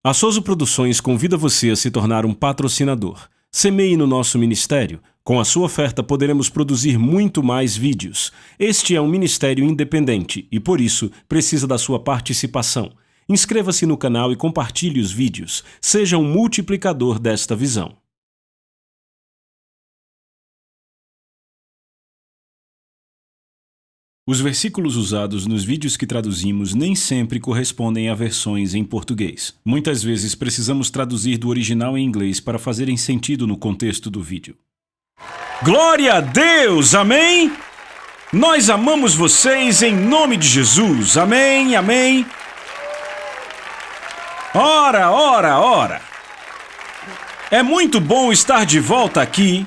A Souza Produções convida você a se tornar um patrocinador. Semeie no nosso ministério. Com a sua oferta poderemos produzir muito mais vídeos. Este é um ministério independente e, por isso, precisa da sua participação. Inscreva-se no canal e compartilhe os vídeos. Seja um multiplicador desta visão. Os versículos usados nos vídeos que traduzimos nem sempre correspondem a versões em português. Muitas vezes precisamos traduzir do original em inglês para fazerem sentido no contexto do vídeo. Glória a Deus! Amém? Nós amamos vocês em nome de Jesus. Amém, amém. Ora, ora, ora. É muito bom estar de volta aqui.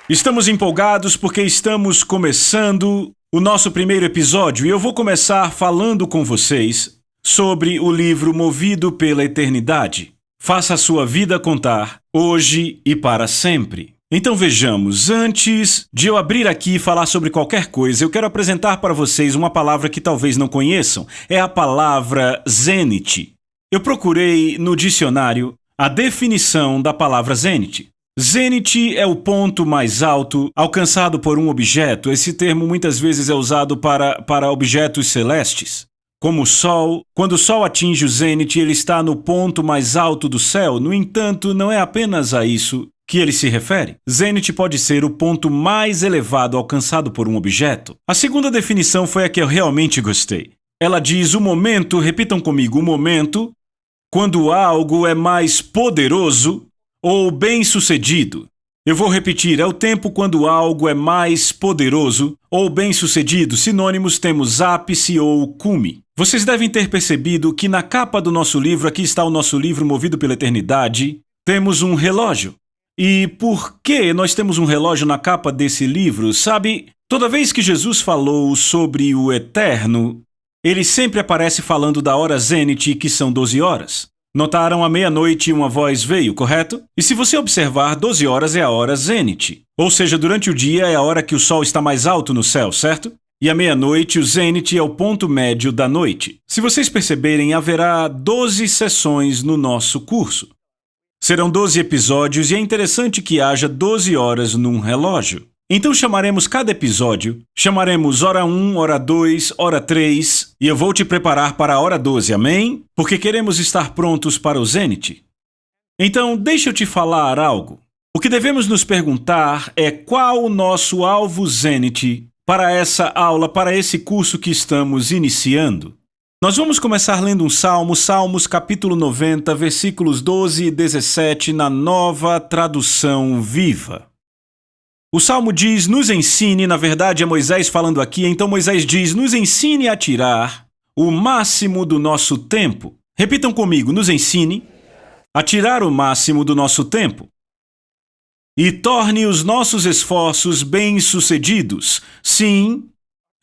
Estamos empolgados porque estamos começando o nosso primeiro episódio e eu vou começar falando com vocês sobre o livro Movido pela Eternidade. Faça a sua vida contar, hoje e para sempre. Então vejamos, antes de eu abrir aqui e falar sobre qualquer coisa, eu quero apresentar para vocês uma palavra que talvez não conheçam. É a palavra Zenit. Eu procurei no dicionário a definição da palavra Zenit. Zenit é o ponto mais alto alcançado por um objeto. Esse termo muitas vezes é usado para objetos celestes, como o Sol. Quando o Sol atinge o zênite, ele está no ponto mais alto do céu. No entanto, não é apenas a isso que ele se refere. Zênite pode ser o ponto mais elevado alcançado por um objeto. A segunda definição foi a que eu realmente gostei. Ela diz o momento, repitam comigo, o momento, quando algo é mais poderoso ou bem-sucedido. Eu vou repetir, é o tempo quando algo é mais poderoso ou bem-sucedido. Sinônimos temos ápice ou cume. Vocês devem ter percebido que na capa do nosso livro, aqui está o nosso livro Movido pela Eternidade, temos um relógio. E por que nós temos um relógio na capa desse livro? Sabe, toda vez que Jesus falou sobre o eterno, ele sempre aparece falando da hora zênite, que são 12 horas. Notaram à meia-noite uma voz veio, correto? E se você observar, 12 horas é a hora zênite. Ou seja, durante o dia é a hora que o sol está mais alto no céu, certo? E à meia-noite, o zênite é o ponto médio da noite. Se vocês perceberem, haverá 12 sessões no nosso curso. Serão 12 episódios e é interessante que haja 12 horas num relógio. Então chamaremos cada episódio, chamaremos hora 1, hora 2, hora 3, e eu vou te preparar para a hora 12, amém? Porque queremos estar prontos para o zênite. Então, deixa eu te falar algo. O que devemos nos perguntar é qual o nosso alvo zênite para essa aula, para esse curso que estamos iniciando. Nós vamos começar lendo um salmo, Salmos capítulo 90, versículos 12 e 17, na Nova Tradução Viva. O Salmo diz, nos ensine, na verdade é Moisés falando aqui, então Moisés diz, nos ensine a tirar o máximo do nosso tempo. Repitam comigo, nos ensine a tirar o máximo do nosso tempo. E torne os nossos esforços bem-sucedidos. Sim,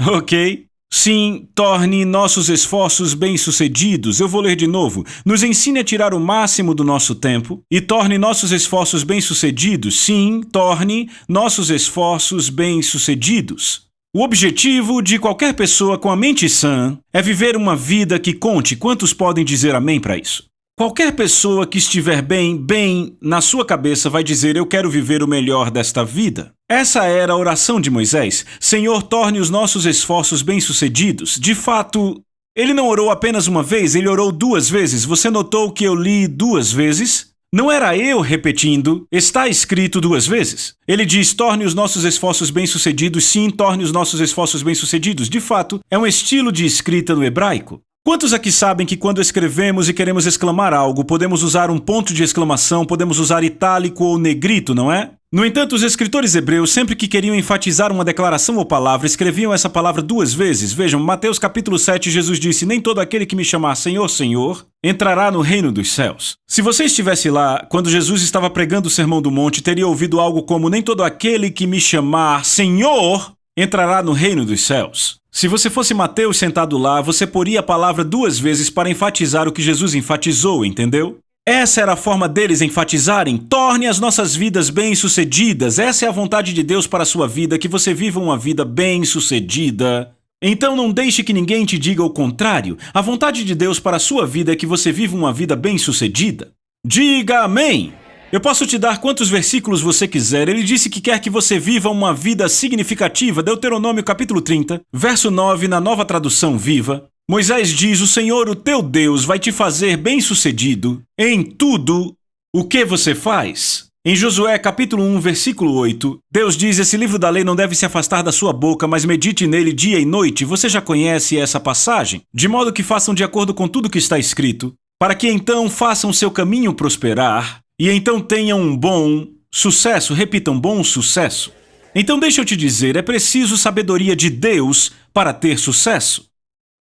ok? Sim, torne nossos esforços bem-sucedidos. Eu vou ler de novo. Nos ensine a tirar o máximo do nosso tempo e torne nossos esforços bem-sucedidos. Sim, torne nossos esforços bem-sucedidos. O objetivo de qualquer pessoa com a mente sã é viver uma vida que conte. Quantos podem dizer amém para isso? Qualquer pessoa que estiver bem na sua cabeça vai dizer, eu quero viver o melhor desta vida. Essa era a oração de Moisés. Senhor, torne os nossos esforços bem-sucedidos. De fato, ele não orou apenas uma vez, ele orou 2 vezes. Você notou que eu li 2 vezes? Não era eu repetindo, está escrito 2 vezes. Ele diz, torne os nossos esforços bem-sucedidos. Sim, torne os nossos esforços bem-sucedidos. De fato, é um estilo de escrita no hebraico. Quantos aqui sabem que quando escrevemos e queremos exclamar algo, podemos usar um ponto de exclamação, podemos usar itálico ou negrito, não é? No entanto, os escritores hebreus, sempre que queriam enfatizar uma declaração ou palavra, escreviam essa palavra 2 vezes. Vejam, Mateus capítulo 7, Jesus disse, nem todo aquele que me chamar Senhor, Senhor, entrará no reino dos céus. Se você estivesse lá, quando Jesus estava pregando o Sermão do Monte, teria ouvido algo como, nem todo aquele que me chamar Senhor, entrará no reino dos céus. Se você fosse Mateus sentado lá, você poria a palavra 2 vezes para enfatizar o que Jesus enfatizou, entendeu? Essa era a forma deles enfatizarem, torne as nossas vidas bem-sucedidas. Essa é a vontade de Deus para a sua vida, que você viva uma vida bem-sucedida Então não deixe que ninguém te diga o contrário. A vontade de Deus para a sua vida é que você viva uma vida bem-sucedida. Diga amém! Eu posso te dar quantos versículos você quiser. Ele disse que quer que você viva uma vida significativa. Deuteronômio capítulo 30, verso 9, na Nova Tradução Viva. Moisés diz: o Senhor, o teu Deus, vai te fazer bem-sucedido em tudo o que você faz. Em Josué capítulo 1, versículo 8, Deus diz: esse livro da lei não deve se afastar da sua boca, mas medite nele dia e noite. Você já conhece essa passagem? De modo que façam de acordo com tudo que está escrito, para que então façam seu caminho prosperar, e então tenham um bom sucesso. Repitam: bom sucesso. Então deixa eu te dizer, é preciso sabedoria de Deus para ter sucesso.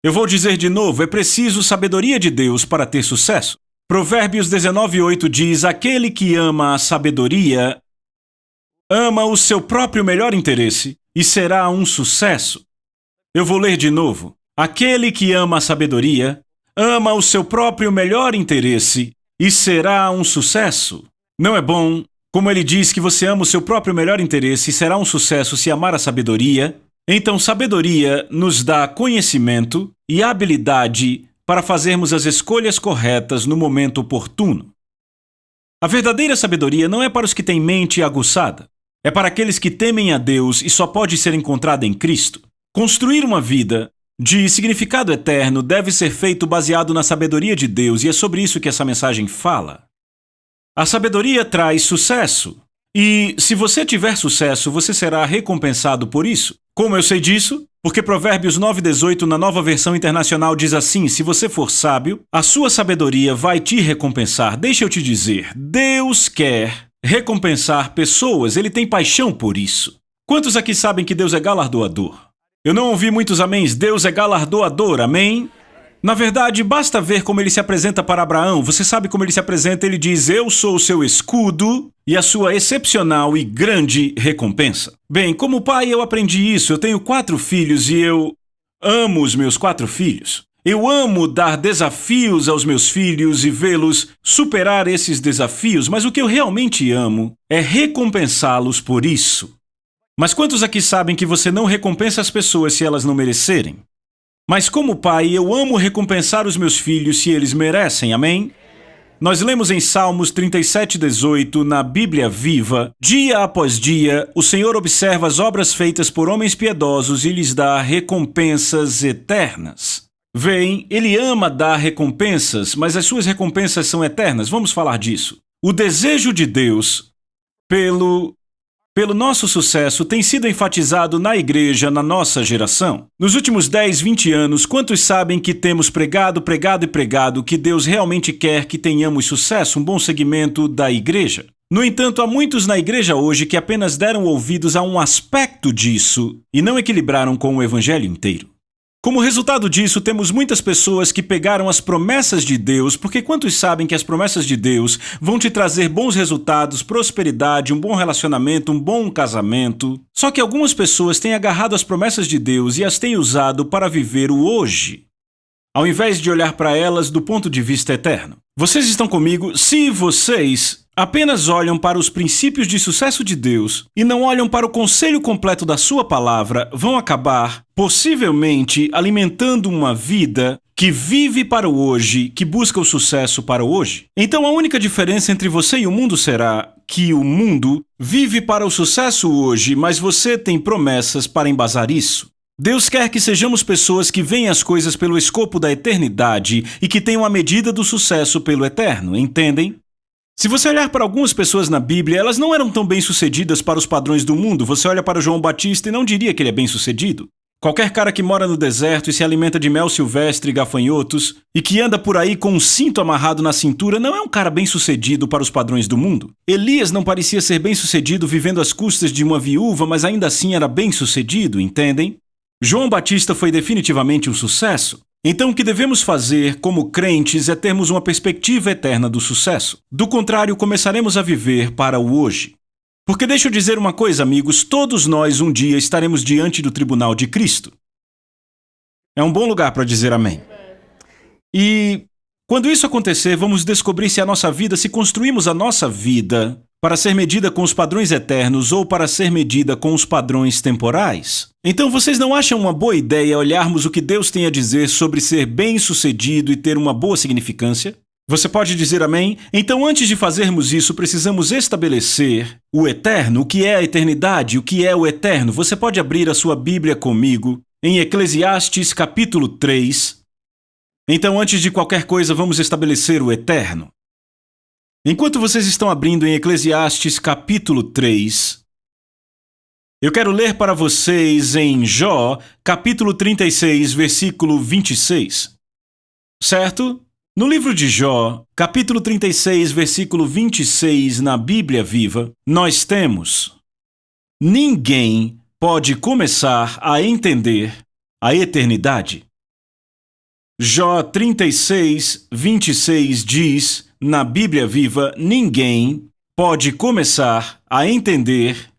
Eu vou dizer de novo, é preciso sabedoria de Deus para ter sucesso. Provérbios 19:8 diz: aquele que ama a sabedoria ama o seu próprio melhor interesse e será um sucesso. Eu vou ler de novo. Aquele que ama a sabedoria ama o seu próprio melhor interesse e será um sucesso. Não é bom, como ele diz, que você ama o seu próprio melhor interesse e será um sucesso se amar a sabedoria? Então, sabedoria nos dá conhecimento e habilidade para fazermos as escolhas corretas no momento oportuno. A verdadeira sabedoria não é para os que têm mente aguçada. É para aqueles que temem a Deus e só pode ser encontrada em Cristo. Construir uma vida de significado eterno deve ser feito baseado na sabedoria de Deus, e é sobre isso que essa mensagem fala. A sabedoria traz sucesso. E se você tiver sucesso, você será recompensado por isso. Como eu sei disso? Porque Provérbios 9:18 na Nova Versão Internacional diz assim: se você for sábio, a sua sabedoria vai te recompensar. Deixa eu te dizer, Deus quer recompensar pessoas, Ele tem paixão por isso. Quantos aqui sabem que Deus é galardoador? Eu não ouvi muitos améns. Deus é galardoador, amém? Na verdade, basta ver como ele se apresenta para Abraão. Você sabe como ele se apresenta? Ele diz: eu sou o seu escudo e a sua excepcional e grande recompensa. Bem, como pai eu aprendi isso. Eu tenho 4 filhos e eu amo os meus 4 filhos. Eu amo dar desafios aos meus filhos e vê-los superar esses desafios, mas o que eu realmente amo é recompensá-los por isso. Mas quantos aqui sabem que você não recompensa as pessoas se elas não merecerem? Mas como pai, eu amo recompensar os meus filhos se eles merecem, amém? Nós lemos em Salmos 37:18, na Bíblia Viva: dia após dia, o Senhor observa as obras feitas por homens piedosos e lhes dá recompensas eternas. Veem, Ele ama dar recompensas, mas as suas recompensas são eternas. Vamos falar disso. O desejo de Deus pelo nosso sucesso tem sido enfatizado na igreja na nossa geração. Nos últimos 10, 20 anos, quantos sabem que temos pregado que Deus realmente quer que tenhamos sucesso, um bom segmento da igreja? No entanto, há muitos na igreja hoje que apenas deram ouvidos a um aspecto disso e não equilibraram com o evangelho inteiro. Como resultado disso, temos muitas pessoas que pegaram as promessas de Deus, porque quantos sabem que as promessas de Deus vão te trazer bons resultados, prosperidade, um bom relacionamento, um bom casamento? Só que algumas pessoas têm agarrado as promessas de Deus e as têm usado para viver o hoje, ao invés de olhar para elas do ponto de vista eterno. Vocês estão comigo? Se vocês apenas olham para os princípios de sucesso de Deus e não olham para o conselho completo da sua palavra, vão acabar, possivelmente, alimentando uma vida que vive para o hoje, que busca o sucesso para o hoje. Então a única diferença entre você e o mundo será que o mundo vive para o sucesso hoje, mas você tem promessas para embasar isso. Deus quer que sejamos pessoas que veem as coisas pelo escopo da eternidade e que tenham a medida do sucesso pelo eterno, entendem? Se você olhar para algumas pessoas na Bíblia, elas não eram tão bem-sucedidas para os padrões do mundo. Você olha para João Batista e não diria que ele é bem-sucedido. Qualquer cara que mora no deserto e se alimenta de mel silvestre e gafanhotos e que anda por aí com um cinto amarrado na cintura não é um cara bem-sucedido para os padrões do mundo. Elias não parecia ser bem-sucedido vivendo às custas de uma viúva, mas ainda assim era bem-sucedido, entendem? João Batista foi definitivamente um sucesso. Então o que devemos fazer como crentes é termos uma perspectiva eterna do sucesso. Do contrário, começaremos a viver para o hoje. Porque deixa eu dizer uma coisa, amigos, todos nós um dia estaremos diante do tribunal de Cristo. É um bom lugar para dizer amém. E quando isso acontecer, vamos descobrir se a nossa vida, se construímos a nossa vida para ser medida com os padrões eternos ou para ser medida com os padrões temporais? Então vocês não acham uma boa ideia olharmos o que Deus tem a dizer sobre ser bem-sucedido e ter uma boa significância? Você pode dizer amém? Então, antes de fazermos isso, precisamos estabelecer o eterno, o que é a eternidade, o que é o eterno. Você pode abrir a sua Bíblia comigo em Eclesiastes capítulo 3. Então, antes de qualquer coisa, vamos estabelecer o eterno. Enquanto vocês estão abrindo em Eclesiastes capítulo 3, eu quero ler para vocês em Jó, capítulo 36, versículo 26. Certo? No livro de Jó, capítulo 36, versículo 26, na Bíblia Viva, nós temos: ninguém pode começar a entender a eternidade. Jó 36, 26 diz, na Bíblia Viva, ninguém pode começar a entender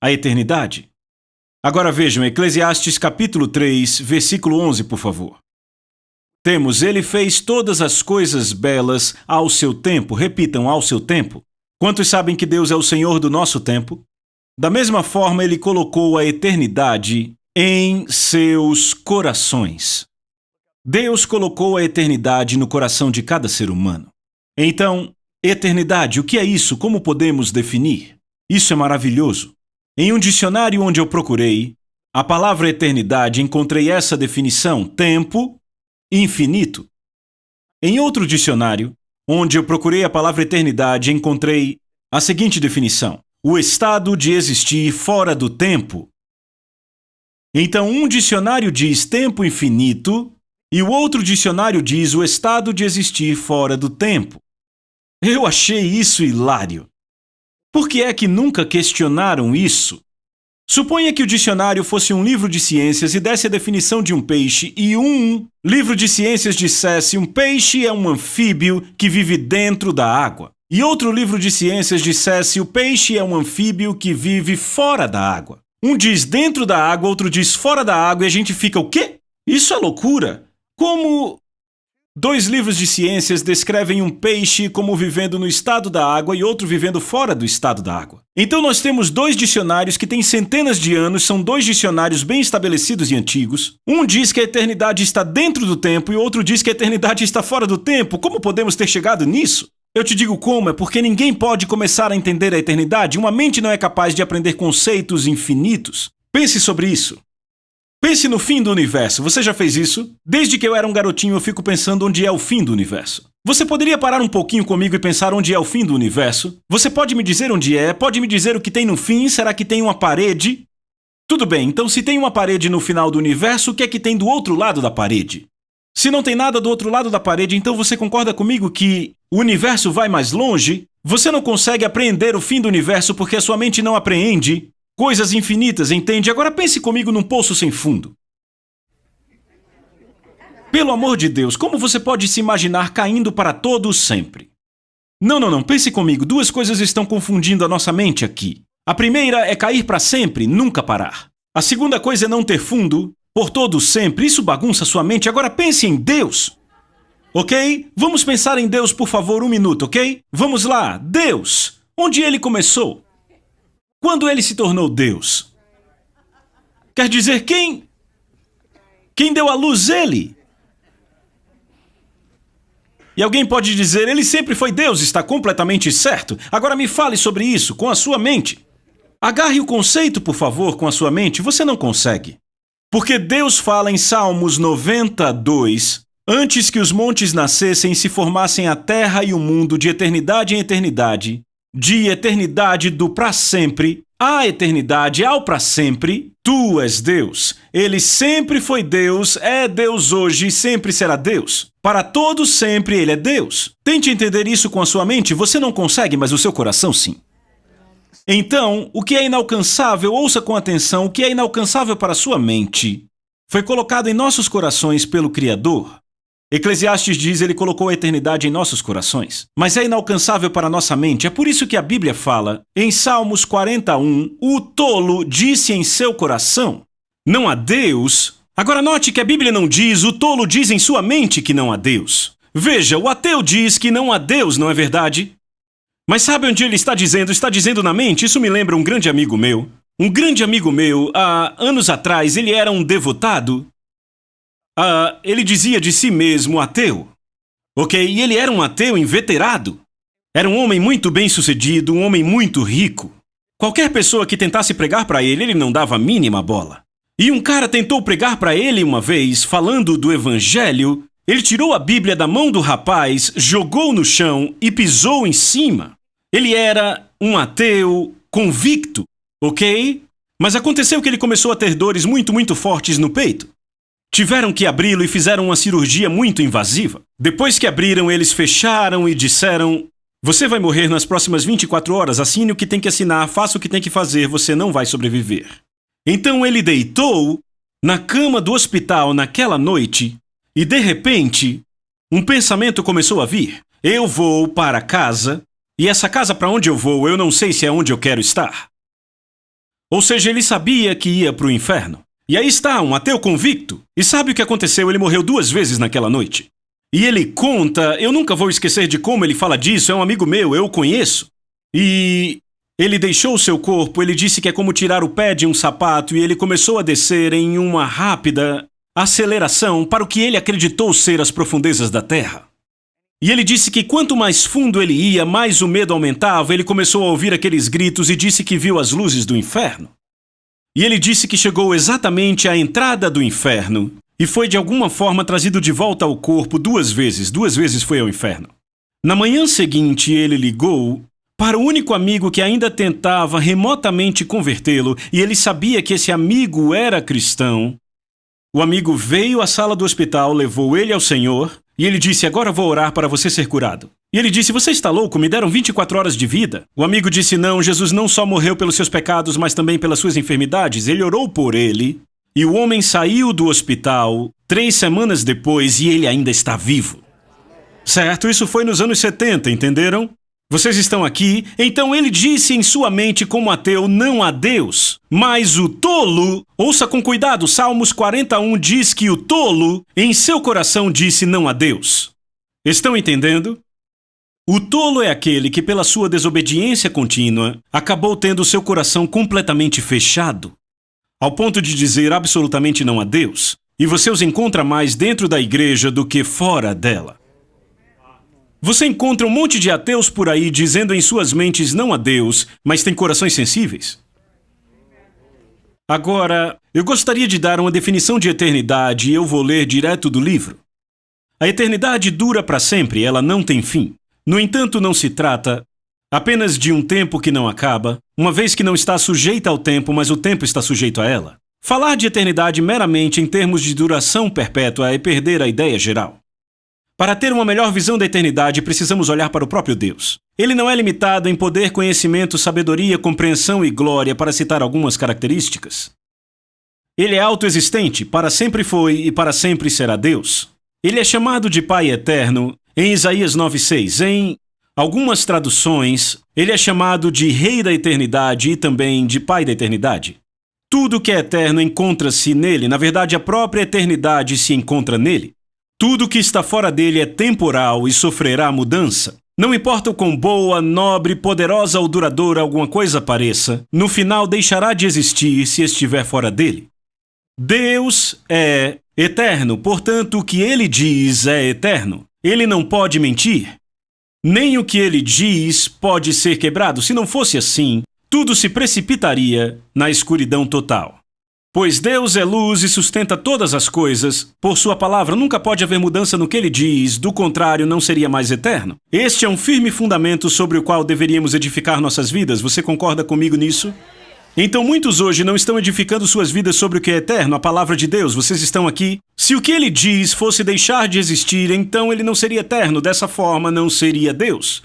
a eternidade. Agora vejam, Eclesiastes capítulo 3, versículo 11, por favor. Temos, ele fez todas as coisas belas ao seu tempo. Repitam, ao seu tempo. Quantos sabem que Deus é o Senhor do nosso tempo? Da mesma forma, ele colocou a eternidade em seus corações. Deus colocou a eternidade no coração de cada ser humano. Então, eternidade, o que é isso? Como podemos definir? Isso é maravilhoso. Em um dicionário onde eu procurei, a palavra eternidade, encontrei essa definição: tempo infinito. Em outro dicionário, onde eu procurei a palavra eternidade, encontrei a seguinte definição: o estado de existir fora do tempo. Então, um dicionário diz tempo infinito e o outro dicionário diz o estado de existir fora do tempo. Eu achei isso hilário. Por que é que nunca questionaram isso? Suponha que o dicionário fosse um livro de ciências e desse a definição de um peixe e um livro de ciências dissesse um peixe é um anfíbio que vive dentro da água. E outro livro de ciências dissesse o peixe é um anfíbio que vive fora da água. Um diz dentro da água, outro diz fora da água e a gente fica o quê? Isso é loucura! Como dois livros de ciências descrevem um peixe como vivendo no estado da água e outro vivendo fora do estado da água. Então nós temos dois dicionários que têm centenas de anos, são dois dicionários bem estabelecidos e antigos. Um diz que a eternidade está dentro do tempo e o outro diz que a eternidade está fora do tempo. Como podemos ter chegado nisso? Eu te digo como, é porque ninguém pode começar a entender a eternidade. Uma mente não é capaz de aprender conceitos infinitos. Pense sobre isso. Pense no fim do universo. Você já fez isso? Desde que eu era um garotinho, eu fico pensando onde é o fim do universo. Você poderia parar um pouquinho comigo e pensar onde é o fim do universo? Você pode me dizer onde é? Pode me dizer o que tem no fim? Será que tem uma parede? Tudo bem, então se tem uma parede no final do universo, o que é que tem do outro lado da parede? Se não tem nada do outro lado da parede, então você concorda comigo que o universo vai mais longe? Você não consegue apreender o fim do universo porque a sua mente não apreende coisas infinitas, entende? Agora pense comigo num poço sem fundo. Pelo amor de Deus, como você pode se imaginar caindo para todos sempre? Não, pense comigo, duas coisas estão confundindo a nossa mente aqui. A primeira é cair para sempre, nunca parar. A segunda coisa é não ter fundo, por todos sempre, isso bagunça sua mente. Agora pense em Deus. Ok? Vamos pensar em Deus, por favor, um minuto, ok? Vamos lá, Deus. Onde ele começou? Quando ele se tornou Deus? Quer dizer, quem deu à luz ele? E alguém pode dizer, ele sempre foi Deus, está completamente certo. Agora me fale sobre isso, com a sua mente. Agarre o conceito, por favor, com a sua mente. Você não consegue. Porque Deus fala em Salmos 92, antes que os montes nascessem e se formassem a terra e o mundo de eternidade em eternidade, de eternidade do pra sempre, à eternidade, ao pra sempre, tu és Deus. Ele sempre foi Deus, é Deus hoje e sempre será Deus. Para todos sempre ele é Deus. Tente entender isso com a sua mente, você não consegue, mas o seu coração sim. Então, o que é inalcançável, ouça com atenção, o que é inalcançável para a sua mente, foi colocado em nossos corações pelo Criador. Eclesiastes diz, ele colocou a eternidade em nossos corações. Mas é inalcançável para a nossa mente, é por isso que a Bíblia fala, em Salmos 41, o tolo disse em seu coração, não há Deus. Agora note que a Bíblia não diz, o tolo diz em sua mente que não há Deus. Veja, o ateu diz que não há Deus, não é verdade? Mas sabe onde ele está dizendo? Está dizendo na mente. Isso me lembra um grande amigo meu. Um grande amigo meu, há anos atrás, ele era um devotado. Ele dizia de si mesmo ateu. Ok? E ele era um ateu inveterado. Era um homem muito bem-sucedido, um homem muito rico. Qualquer pessoa que tentasse pregar para ele, ele não dava a mínima bola. E um cara tentou pregar para ele uma vez, falando do evangelho. Ele tirou a Bíblia da mão do rapaz, jogou no chão e pisou em cima. Ele era um ateu convicto, ok? Mas aconteceu que ele começou a ter dores muito fortes no peito. Tiveram que abri-lo e fizeram uma cirurgia muito invasiva. Depois que abriram, eles fecharam e disseram: você vai morrer nas próximas 24 horas, assine o que tem que assinar, faça o que tem que fazer, você não vai sobreviver. Então ele deitou na cama do hospital naquela noite e, de repente, um pensamento começou a vir. Eu vou para casa, e essa casa para onde eu vou, eu não sei se é onde eu quero estar. Ou seja, ele sabia que ia para o inferno. E aí está, um ateu convicto. E sabe o que aconteceu? Ele morreu 2 vezes naquela noite. E ele conta, eu nunca vou esquecer de como ele fala disso, é um amigo meu, eu o conheço. E ele deixou o seu corpo, ele disse que é como tirar o pé de um sapato e ele começou a descer em uma rápida aceleração para o que ele acreditou ser as profundezas da terra. E ele disse que quanto mais fundo ele ia, mais o medo aumentava, ele começou a ouvir aqueles gritos e disse que viu as luzes do inferno. E ele disse que chegou exatamente à entrada do inferno e foi de alguma forma trazido de volta ao corpo 2 vezes. 2 vezes foi ao inferno. Na manhã seguinte, ele ligou para o único amigo que ainda tentava remotamente convertê-lo e ele sabia que esse amigo era cristão. O amigo veio à sala do hospital, levou ele ao Senhor e ele disse: agora vou orar para você ser curado. E ele disse: você está louco? Me deram 24 horas de vida. O amigo disse: não, Jesus não só morreu pelos seus pecados, mas também pelas suas enfermidades. Ele orou por ele e o homem saiu do hospital 3 semanas depois e ele ainda está vivo. Certo? Isso foi nos anos 70, entenderam? Vocês estão aqui, então ele disse em sua mente como ateu não a Deus, mas o tolo, ouça com cuidado, Salmos 41 diz que o tolo em seu coração disse não a Deus. Estão entendendo? O tolo é aquele que pela sua desobediência contínua acabou tendo seu coração completamente fechado, ao ponto de dizer absolutamente não a Deus, e você os encontra mais dentro da igreja do que fora dela. Você encontra um monte de ateus por aí dizendo em suas mentes não a Deus, mas têm corações sensíveis. Agora, eu gostaria de dar uma definição de eternidade e eu vou ler direto do livro. A eternidade dura para sempre, ela não tem fim. No entanto, não se trata apenas de um tempo que não acaba, uma vez que não está sujeita ao tempo, mas o tempo está sujeito a ela. Falar de eternidade meramente em termos de duração perpétua é perder a ideia geral. Para ter uma melhor visão da eternidade, precisamos olhar para o próprio Deus. Ele não é limitado em poder, conhecimento, sabedoria, compreensão e glória, para citar algumas características. Ele é autoexistente, para sempre foi e para sempre será Deus. Ele é chamado de Pai Eterno em Isaías 9:6. Em algumas traduções, ele é chamado de Rei da Eternidade e também de Pai da Eternidade. Tudo que é eterno encontra-se nele, na verdade a própria eternidade se encontra nele. Tudo que está fora dele é temporal e sofrerá mudança. Não importa o quão boa, nobre, poderosa ou duradoura alguma coisa pareça, no final deixará de existir se estiver fora dele. Deus é eterno, portanto o que ele diz é eterno. Ele não pode mentir. Nem o que ele diz pode ser quebrado. Se não fosse assim, tudo se precipitaria na escuridão total. Pois Deus é luz e sustenta todas as coisas, por sua palavra nunca pode haver mudança no que ele diz, do contrário não seria mais eterno. Este é um firme fundamento sobre o qual deveríamos edificar nossas vidas, você concorda comigo nisso? Então muitos hoje não estão edificando suas vidas sobre o que é eterno, a palavra de Deus, vocês estão aqui. Se o que ele diz fosse deixar de existir, então ele não seria eterno, dessa forma não seria Deus.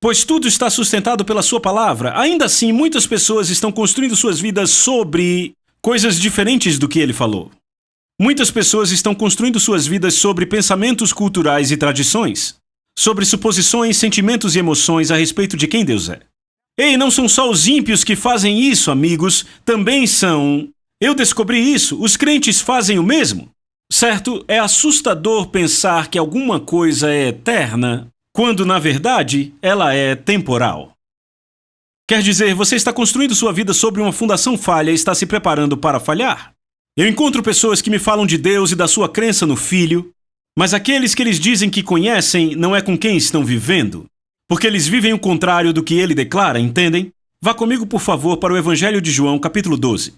Pois tudo está sustentado pela sua palavra, ainda assim muitas pessoas estão construindo suas vidas sobre coisas diferentes do que ele falou. Muitas pessoas estão construindo suas vidas sobre pensamentos culturais e tradições, sobre suposições, sentimentos e emoções a respeito de quem Deus é. Ei, não são só os ímpios que fazem isso, amigos, também são... Eu descobri isso, os crentes fazem o mesmo. Certo? É assustador pensar que alguma coisa é eterna quando na verdade ela é temporal. Quer dizer, você está construindo sua vida sobre uma fundação falha e está se preparando para falhar? Eu encontro pessoas que me falam de Deus e da sua crença no Filho, mas aqueles que eles dizem que conhecem não é com quem estão vivendo, porque eles vivem o contrário do que ele declara, entendem? Vá comigo, por favor, para o Evangelho de João, capítulo 12.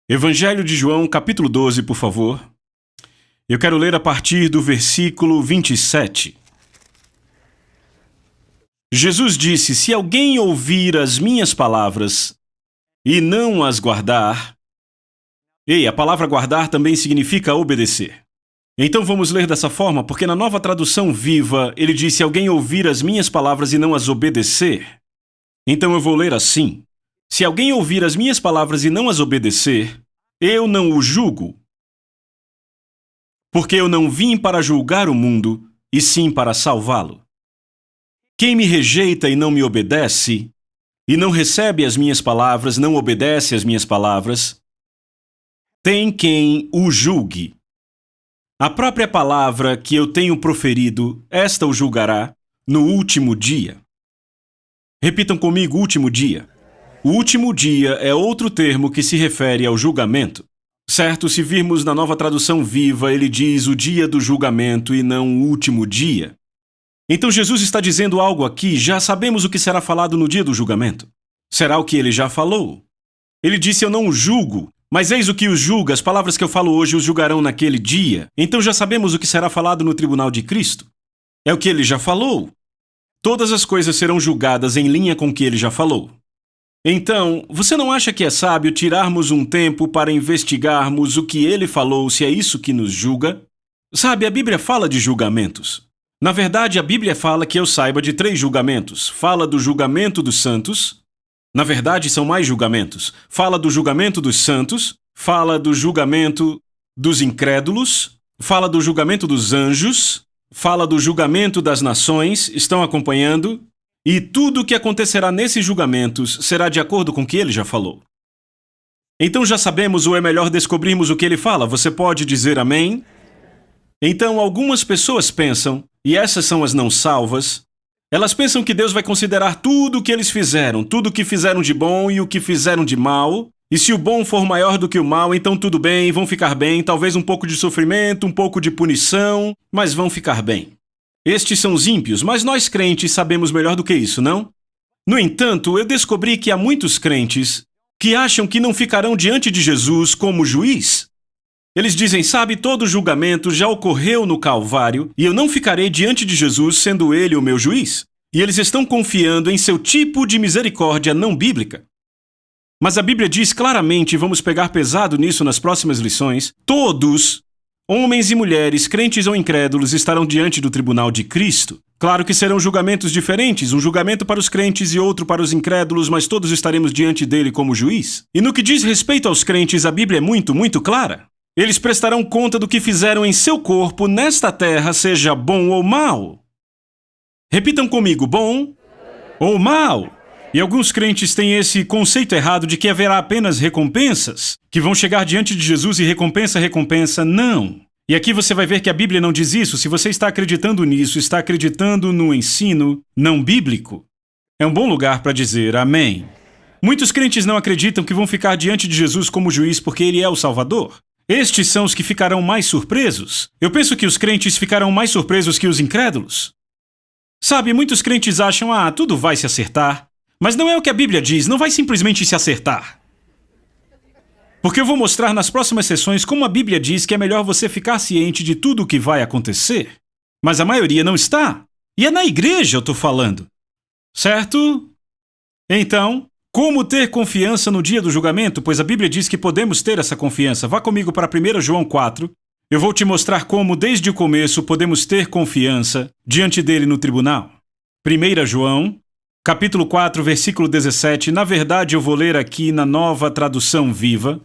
Evangelho de João, capítulo 12, por favor. Eu quero ler a partir do versículo 27. Jesus disse: se alguém ouvir as minhas palavras e não as guardar... Ei, a palavra guardar também significa obedecer. Então vamos ler dessa forma, porque na Nova Tradução Viva, ele diz: se alguém ouvir as minhas palavras e não as obedecer. Então eu vou ler assim: se alguém ouvir as minhas palavras e não as obedecer, eu não o julgo. Porque eu não vim para julgar o mundo, e sim para salvá-lo. Quem me rejeita e não me obedece, e não recebe as minhas palavras, não obedece às minhas palavras, tem quem o julgue. A própria palavra que eu tenho proferido, esta o julgará no último dia. Repitam comigo: último dia. O último dia é outro termo que se refere ao julgamento. Certo, se virmos na Nova Tradução Viva, ele diz o dia do julgamento e não o último dia. Então Jesus está dizendo algo aqui, já sabemos o que será falado no dia do julgamento. Será o que ele já falou. Ele disse: eu não o julgo, mas eis o que os julga, as palavras que eu falo hoje os julgarão naquele dia. Então já sabemos o que será falado no tribunal de Cristo. É o que ele já falou. Todas as coisas serão julgadas em linha com o que ele já falou. Então, você não acha que é sábio tirarmos um tempo para investigarmos o que ele falou, se é isso que nos julga? Sabe, a Bíblia fala de julgamentos. Na verdade, a Bíblia fala que eu saiba de 3 julgamentos. Fala do julgamento dos santos. Na verdade, são mais julgamentos. Fala do julgamento dos santos. Fala do julgamento dos incrédulos. Fala do julgamento dos anjos. Fala do julgamento das nações. Estão acompanhando? E tudo o que acontecerá nesses julgamentos será de acordo com o que ele já falou. Então já sabemos, ou é melhor descobrirmos o que ele fala? Você pode dizer amém? Então algumas pessoas pensam, e essas são as não salvas, elas pensam que Deus vai considerar tudo o que eles fizeram, tudo o que fizeram de bom e o que fizeram de mal, e se o bom for maior do que o mal, então tudo bem, vão ficar bem, talvez um pouco de sofrimento, um pouco de punição, mas vão ficar bem. Estes são os ímpios, mas nós crentes sabemos melhor do que isso, não? No entanto, eu descobri que há muitos crentes que acham que não ficarão diante de Jesus como juiz. Eles dizem: sabe, todo julgamento já ocorreu no Calvário e eu não ficarei diante de Jesus sendo ele o meu juiz. E eles estão confiando em seu tipo de misericórdia não bíblica. Mas a Bíblia diz claramente, e vamos pegar pesado nisso nas próximas lições, todos, homens e mulheres, crentes ou incrédulos, estarão diante do tribunal de Cristo. Claro que serão julgamentos diferentes, um julgamento para os crentes e outro para os incrédulos, mas todos estaremos diante dele como juiz. E no que diz respeito aos crentes, a Bíblia é muito, muito clara. Eles prestarão conta do que fizeram em seu corpo nesta terra, seja bom ou mal. Repitam comigo: bom ou mal. E alguns crentes têm esse conceito errado de que haverá apenas recompensas, que vão chegar diante de Jesus e recompensa, recompensa. Não. E aqui você vai ver que a Bíblia não diz isso. Se você está acreditando nisso, está acreditando no ensino não bíblico, é um bom lugar para dizer amém. Muitos crentes não acreditam que vão ficar diante de Jesus como juiz porque ele é o Salvador. Estes são os que ficarão mais surpresos. Eu penso que os crentes ficarão mais surpresos que os incrédulos. Sabe, muitos crentes acham: tudo vai se acertar. Mas não é o que a Bíblia diz, não vai simplesmente se acertar. Porque eu vou mostrar nas próximas sessões como a Bíblia diz que é melhor você ficar ciente de tudo o que vai acontecer. Mas a maioria não está. E é na igreja eu estou falando. Certo? Então, como ter confiança no dia do julgamento? Pois a Bíblia diz que podemos ter essa confiança. Vá comigo para 1 João 4. Eu vou te mostrar como, desde o começo, podemos ter confiança diante dele no tribunal. 1 João, capítulo 4, versículo 17. Na verdade, eu vou ler aqui na Nova Tradução Viva.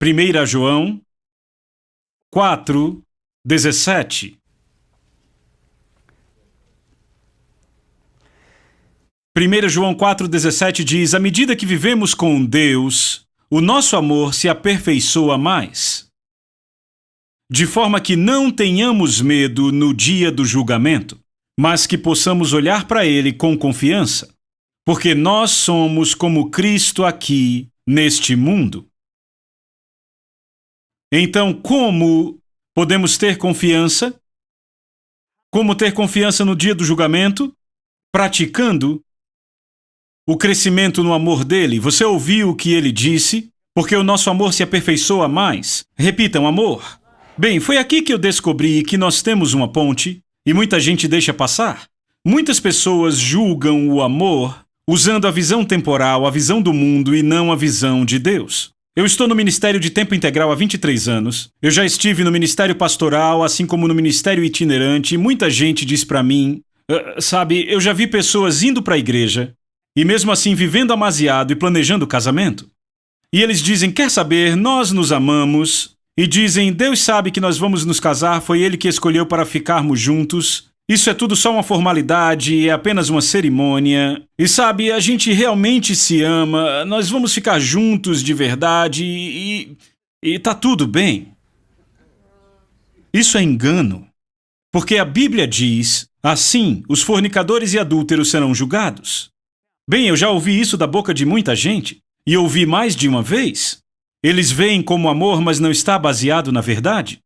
1 João 4, 17. 1 João 4,17 diz: à medida que vivemos com Deus, o nosso amor se aperfeiçoa mais, de forma que não tenhamos medo no dia do julgamento. mas que possamos olhar para Ele com confiança, porque nós somos como Cristo aqui neste mundo. Então, como podemos ter confiança? Como ter confiança no dia do julgamento? Praticando o crescimento no amor dele. Você ouviu o que ele disse? Porque o nosso amor se aperfeiçoa mais. Repitam, amor. Bem, foi aqui que eu descobri que nós temos uma ponte e muita gente deixa passar. Muitas pessoas julgam o amor usando a visão temporal, a visão do mundo e não a visão de Deus. Eu estou no ministério de tempo integral há 23 anos. Eu já estive no ministério pastoral, assim como no ministério itinerante, e muita gente diz para mim, sabe, eu já vi pessoas indo para a igreja e mesmo assim vivendo amasiado e planejando casamento. E eles dizem, quer saber, nós nos amamos, e dizem, Deus sabe que nós vamos nos casar, foi Ele que escolheu para ficarmos juntos. Isso é tudo só uma formalidade, é apenas uma cerimônia. E sabe, a gente realmente se ama, nós vamos ficar juntos de verdade e tá tudo bem. Isso é engano. Porque a Bíblia diz, assim, os fornicadores e adúlteros serão julgados. Bem, eu já ouvi isso da boca de muita gente, e ouvi mais de uma vez. Eles veem como amor, mas não está baseado na verdade.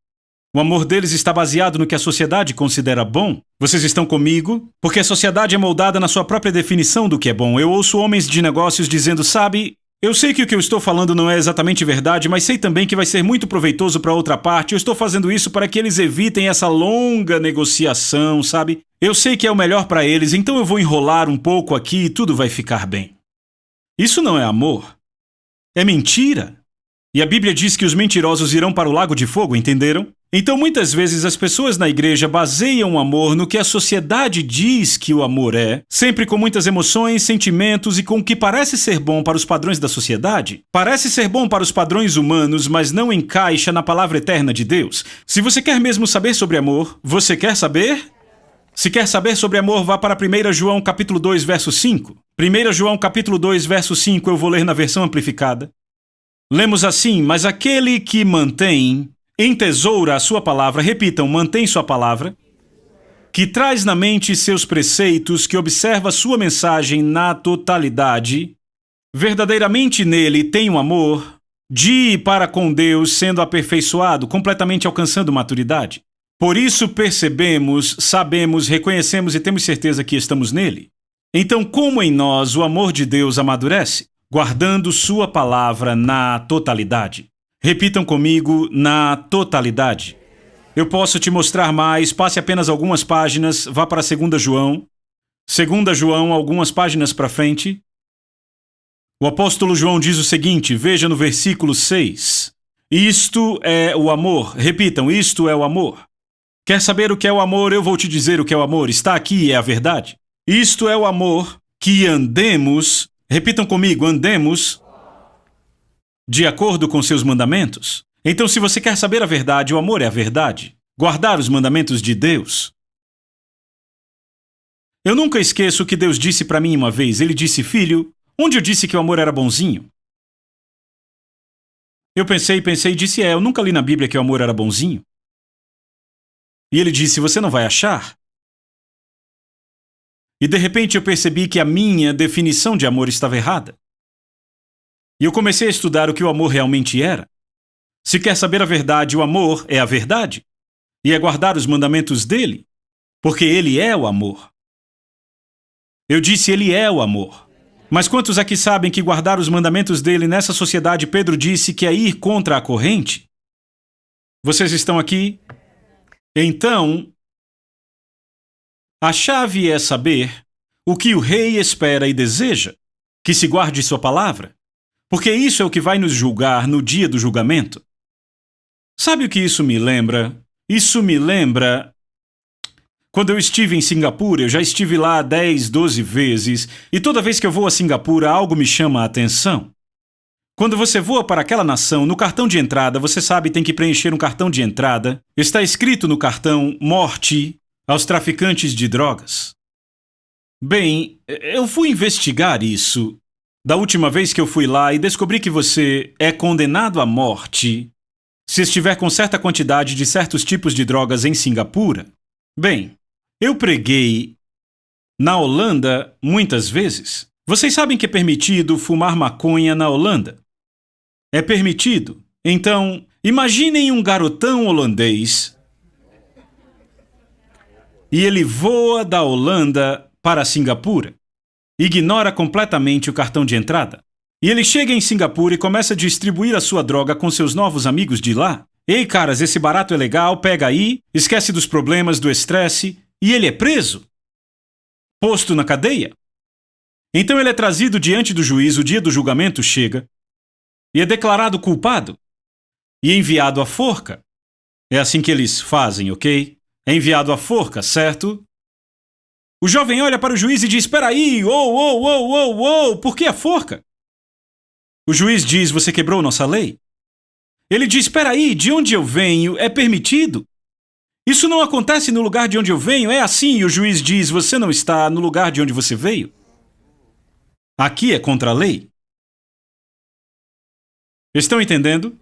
O amor deles está baseado no que a sociedade considera bom. Vocês estão comigo? Porque a sociedade é moldada na sua própria definição do que é bom. Eu ouço homens de negócios dizendo, sabe, eu sei que o que eu estou falando não é exatamente verdade, mas sei também que vai ser muito proveitoso para outra parte. Eu estou fazendo isso para que eles evitem essa longa negociação, sabe? Eu sei que é o melhor para eles, então eu vou enrolar um pouco aqui e tudo vai ficar bem. Isso não é amor. É mentira. E a Bíblia diz que os mentirosos irão para o lago de fogo, entenderam? Então, muitas vezes, as pessoas na igreja baseiam o amor no que a sociedade diz que o amor é, sempre com muitas emoções, sentimentos e com o que parece ser bom para os padrões da sociedade. Parece ser bom para os padrões humanos, mas não encaixa na palavra eterna de Deus. Se você quer mesmo saber sobre amor, você quer saber? Se quer saber sobre amor, vá para 1 João capítulo 2, verso 5. 1 João capítulo 2, verso 5, eu vou ler na versão amplificada. Lemos assim, mas aquele que mantém, entesoura a sua palavra, repitam, mantém sua palavra, que traz na mente seus preceitos, que observa sua mensagem na totalidade, verdadeiramente nele tem um amor, de e para com Deus, sendo aperfeiçoado, completamente alcançando maturidade. Por isso percebemos, sabemos, reconhecemos e temos certeza que estamos nele. Então, como em nós o amor de Deus amadurece? Guardando sua palavra na totalidade. Repitam comigo, na totalidade. Eu posso te mostrar mais, passe apenas algumas páginas, vá para 2 João. 2 João, algumas páginas para frente. O apóstolo João diz o seguinte, veja no versículo 6. Isto é o amor. Repitam, isto é o amor. Quer saber o que é o amor? Eu vou te dizer o que é o amor. Está aqui, é a verdade. Isto é o amor, que andemos, repitam comigo, andemos de acordo com seus mandamentos. Então, se você quer saber a verdade, o amor é a verdade. Guardar os mandamentos de Deus. Eu nunca esqueço o que Deus disse para mim uma vez. Ele disse, filho, onde eu disse que o amor era bonzinho? Eu pensei e disse, eu nunca li na Bíblia que o amor era bonzinho. E ele disse, você não vai achar? E de repente eu percebi que a minha definição de amor estava errada. E eu comecei a estudar o que o amor realmente era. Se quer saber a verdade, o amor é a verdade. E é guardar os mandamentos dele, porque ele é o amor. Eu disse, ele é o amor. Mas quantos aqui sabem que guardar os mandamentos dele nessa sociedade, Pedro disse que é ir contra a corrente? Vocês estão aqui? Então, a chave é saber o que o rei espera e deseja, que se guarde sua palavra, porque isso é o que vai nos julgar no dia do julgamento. Sabe o que isso me lembra? Isso me lembra quando eu estive em Singapura. Eu já estive lá 10, 12 vezes, e toda vez que eu vou a Singapura, algo me chama a atenção. Quando você voa para aquela nação, no cartão de entrada, você sabe, tem que preencher um cartão de entrada. Está escrito no cartão, morte aos traficantes de drogas. Bem, eu fui investigar isso da última vez que eu fui lá e descobri que você é condenado à morte se estiver com certa quantidade de certos tipos de drogas em Singapura. Bem, Eu preguei na Holanda muitas vezes. Vocês sabem que é permitido fumar maconha na Holanda? É permitido. Então, imaginem um garotão holandês e ele voa da Holanda para Singapura. Ignora completamente o cartão de entrada. E ele chega em Singapura e começa a distribuir a sua droga com seus novos amigos de lá. Ei, caras, esse barato é legal, pega aí, esquece dos problemas, do estresse, e ele é preso. Posto na cadeia. Então ele é trazido diante do juiz, o dia do julgamento chega, e é declarado culpado, e enviado à forca. É assim que eles fazem, ok? É enviado à forca, certo? O jovem olha para o juiz e diz, espera aí, por que a forca? O juiz diz, você quebrou nossa lei? Ele diz, espera aí, de onde eu venho é permitido? Isso não acontece no lugar de onde eu venho, é assim, e o juiz diz, você não está no lugar de onde você veio. Aqui é contra a lei. Estão entendendo?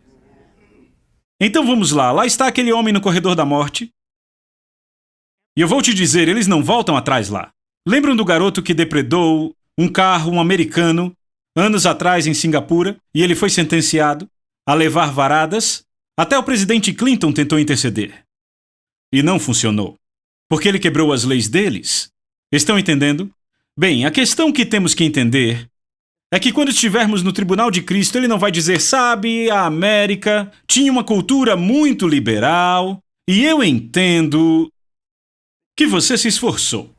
Então vamos lá, lá está aquele homem no corredor da morte. E eu vou te dizer, eles não voltam atrás lá. Lembram do garoto que depredou um carro, um americano, anos atrás em Singapura, e ele foi sentenciado a levar varadas? Até o presidente Clinton tentou interceder. E não funcionou. Porque ele quebrou as leis deles. Estão entendendo? Bem, a questão que temos que entender é que quando estivermos no tribunal de Cristo, ele não vai dizer, sabe, a América tinha uma cultura muito liberal, e eu entendo que você se esforçou.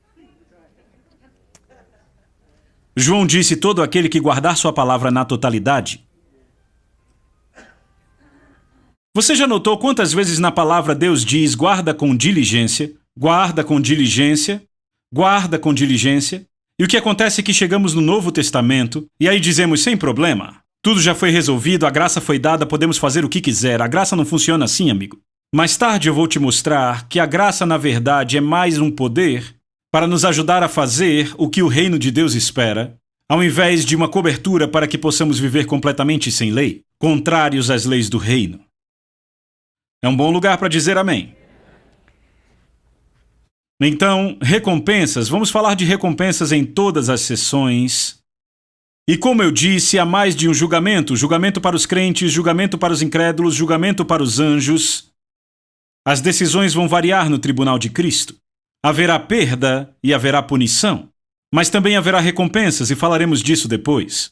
João disse, todo aquele que guardar sua palavra na totalidade. Você já notou quantas vezes na palavra Deus diz, guarda com diligência, guarda com diligência, guarda com diligência? E o que acontece é que chegamos no Novo Testamento, e aí dizemos, sem problema, tudo já foi resolvido, a graça foi dada, podemos fazer o que quiser. A graça não funciona assim, amigo. Mais tarde eu vou te mostrar que a graça, na verdade, é mais um poder para nos ajudar a fazer o que o reino de Deus espera, ao invés de uma cobertura para que possamos viver completamente sem lei, contrários às leis do reino. É um bom lugar para dizer amém. Então, recompensas, vamos falar de recompensas em todas as sessões. E como eu disse, há mais de um julgamento, julgamento para os crentes, julgamento para os incrédulos, julgamento para os anjos. As decisões vão variar no tribunal de Cristo. Haverá perda e haverá punição, mas também haverá recompensas e falaremos disso depois.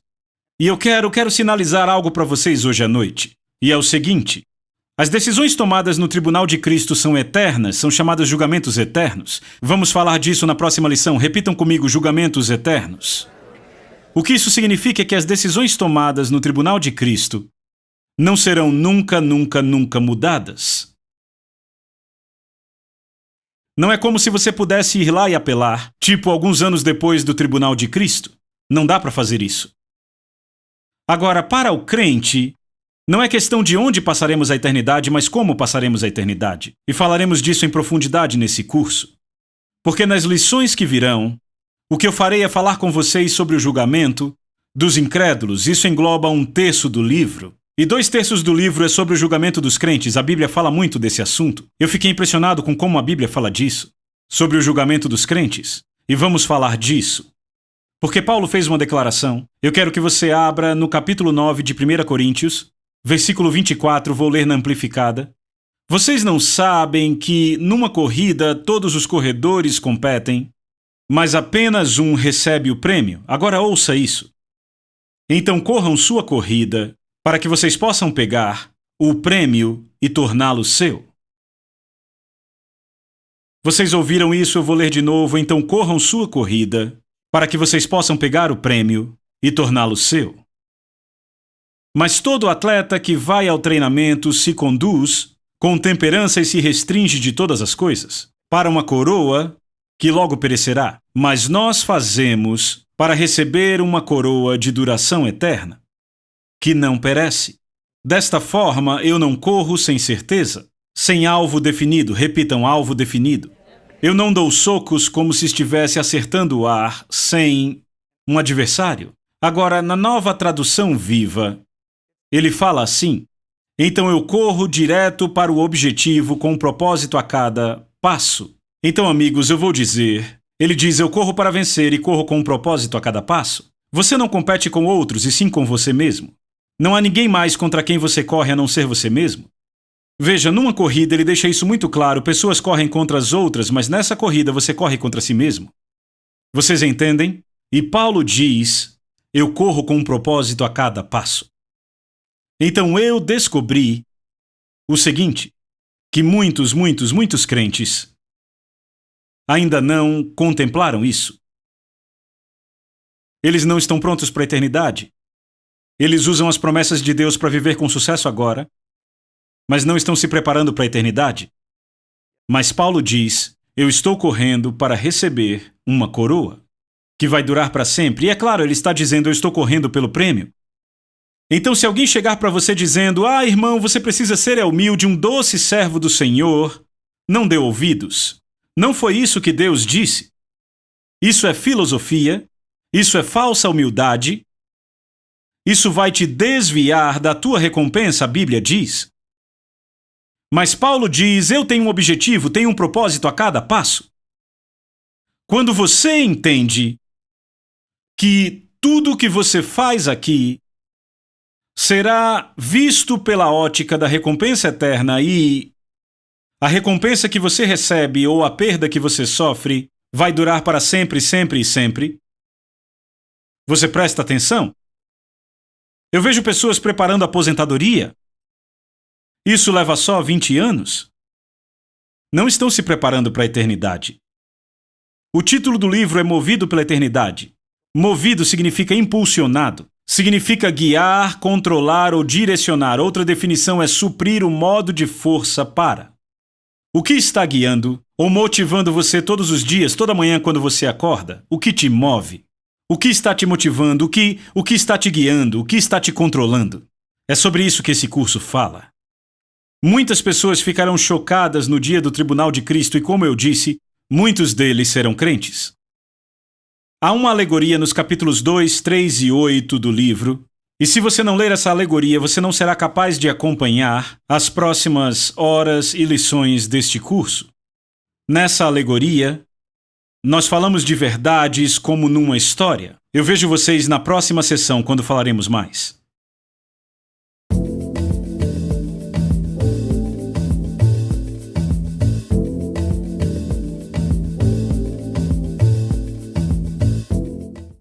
E eu quero sinalizar algo para vocês hoje à noite. E é o seguinte: as decisões tomadas no tribunal de Cristo são eternas, são chamadas julgamentos eternos. Vamos falar disso na próxima lição. Repitam comigo, julgamentos eternos. O que isso significa é que as decisões tomadas no tribunal de Cristo não serão nunca mudadas. Não é como se você pudesse ir lá e apelar, tipo alguns anos depois do tribunal de Cristo. Não dá para fazer isso. Agora, para o crente, não é questão de onde passaremos a eternidade, mas como passaremos a eternidade. E falaremos disso em profundidade nesse curso. Porque nas lições que virão, o que eu farei é falar com vocês sobre o julgamento dos incrédulos. Isso engloba 1/3 do livro. E 2/3 do livro é sobre o julgamento dos crentes. A Bíblia fala muito desse assunto. Eu fiquei impressionado com como a Bíblia fala disso. Sobre o julgamento dos crentes. E vamos falar disso. Porque Paulo fez uma declaração. Eu quero que você abra no capítulo 9 de 1 Coríntios, versículo 24, vou ler na amplificada. Vocês não sabem que numa corrida todos os corredores competem, mas apenas um recebe o prêmio? Agora ouça isso. Então corram sua corrida, para que vocês possam pegar o prêmio e torná-lo seu. Vocês ouviram isso, eu vou ler de novo. Então corram sua corrida, para que vocês possam pegar o prêmio e torná-lo seu. Mas todo atleta que vai ao treinamento se conduz com temperança e se restringe de todas as coisas, para uma coroa que logo perecerá. Mas nós fazemos para receber uma coroa de duração eterna, que não perece. Desta forma, eu não corro sem certeza, sem alvo definido. Repitam, alvo definido. Eu não dou socos como se estivesse acertando o ar sem um adversário. Agora, na Nova Tradução Viva, ele fala assim: então eu corro direto para o objetivo com um propósito a cada passo. Então, amigos, eu vou dizer... Ele diz, eu corro para vencer e corro com um propósito a cada passo. Você não compete com outros e sim com você mesmo. Não há ninguém mais contra quem você corre a não ser você mesmo. Veja, numa corrida ele deixa isso muito claro, pessoas correm contra as outras, mas nessa corrida você corre contra si mesmo. Vocês entendem? E Paulo diz, eu corro com um propósito a cada passo. Então eu descobri o seguinte, que muitos crentes ainda não contemplaram isso. Eles não estão prontos para a eternidade. Eles usam as promessas de Deus para viver com sucesso agora, mas não estão se preparando para a eternidade. Mas Paulo diz, eu estou correndo para receber uma coroa, que vai durar para sempre. E é claro, ele está dizendo, eu estou correndo pelo prêmio. Então se alguém chegar para você dizendo, irmão, você precisa ser humilde, um doce servo do Senhor, não dê ouvidos. Não foi isso que Deus disse. Isso é filosofia, isso é falsa humildade, isso vai te desviar da tua recompensa, a Bíblia diz. Mas Paulo diz, eu tenho um objetivo, tenho um propósito a cada passo. Quando você entende que tudo que você faz aqui será visto pela ótica da recompensa eterna e a recompensa que você recebe ou a perda que você sofre vai durar para sempre, sempre e sempre. Você presta atenção? Eu vejo pessoas preparando a aposentadoria. Isso leva só 20 anos. Não estão se preparando para a eternidade. O título do livro é Movido pela Eternidade. Movido significa impulsionado. Significa guiar, controlar ou direcionar. Outra definição é suprir o modo de força para. O que está guiando ou motivando você todos os dias, toda manhã quando você acorda? O que te move? O que está te motivando? O que está te guiando? O que está te controlando? É sobre isso que esse curso fala. Muitas pessoas ficarão chocadas no dia do tribunal de Cristo e, como eu disse, muitos deles serão crentes. Há uma alegoria nos capítulos 2, 3 e 8 do livro. E se você não ler essa alegoria, você não será capaz de acompanhar as próximas horas e lições deste curso. Nessa alegoria, nós falamos de verdades como numa história. Eu vejo vocês na próxima sessão, quando falaremos mais.